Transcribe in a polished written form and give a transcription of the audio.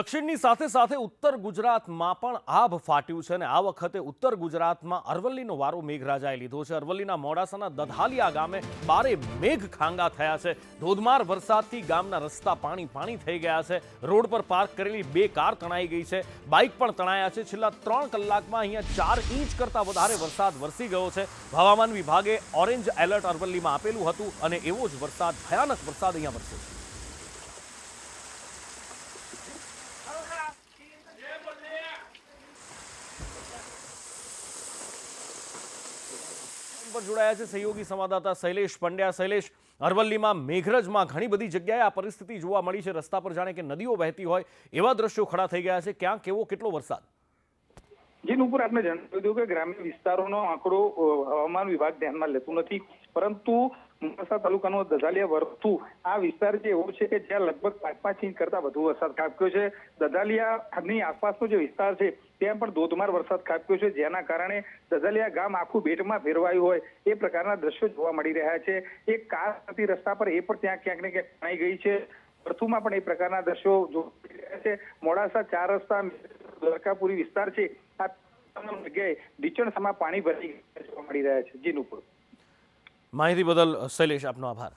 દક્ષિણની સાથે સાથે ઉત્તર ગુજરાતમાં પણ આભ ફાટ્યું છે અને આ વખતે ઉત્તર ગુજરાતમાં અરવલ્લીનો વારો મેઘરાજાએ લીધો છે। અરવલ્લીના મોડાસાના દધાલિયા ગામે બારે મેઘ ખાંગા થયા છે। ધોધમાર વરસાદથી ગામના રસ્તા પાણી થઈ ગયા છે। રોડ પર પાર્ક કરેલી 2 કાર તણાઈ ગઈ છે, બાઇક પણ તણાયા છે। છેલ્લા 3 કલાકમાં અહીંયા 4 ઇંચ કરતાં વધારે વરસાદ વરસી ગયો છે। હવામાન વિભાગે ઓરેન્જ એલર્ટ અરવલ્લીમાં આપેલું હતું અને એવો જ વરસાદ, ભયાનક વરસાદ અહીંયા વરસ્યો છે। પર જોડાયા છે સહયોગી સંવાદદાતા શૈલેષ પંડ્યા। શૈલેષ, અરવલ્લીમાં મેઘરજમાં ઘણી બધી જગ્યાએ આ પરિસ્થિતિ જોવા મળી છે। રસ્તા પર જાણે કે નદીઓ વહેતી હોય એવા દ્રશ્યો ખડા થઈ ગયા છે। ક્યાં કેવો કેટલો વરસાદ? જી નુપુર, આપને જણાવી દઉં કે ગ્રામ્ય વિસ્તારોનો આંકડો હવામાન વિભાગ ધ્યાનમાં લેતું નથી, પરંતુ મોડાસા તાલુકાનો દધાલિયા વર્તુ આ વિસ્તાર જે એવો છે કે જ્યાં લગભગ 5 ઇંચ કરતા વધુ વરસાદ ખાબક્યો છે। દધાલિયાની આસપાસનો જે વિસ્તાર છે ત્યાં પણ ધોધમાર વરસાદ ખાબક્યો છે, જેના કારણે દધાલિયા ગામ આખું બેટમાં ફેરવાયું હોય એ પ્રકારના દ્રશ્યો જોવા મળી રહ્યા છે। એક કાર હતી રસ્તા પર, એ પણ ત્યાં ક્યાંક ને ક્યાંક તણાઈ ગઈ છે। વર્તુમાં પણ એ પ્રકારના દ્રશ્યો જોવા મળી રહ્યા છે। મોડાસા 4 રસ્તા દ્વારકાપુરી વિસ્તાર છે, આ જગ્યાએ ઢીચણ સમા પાણી ભરાઈ જોવા મળી રહ્યા છે। જી નુપુર, માહિતી બદલ શૈલેષ આપનો આભાર।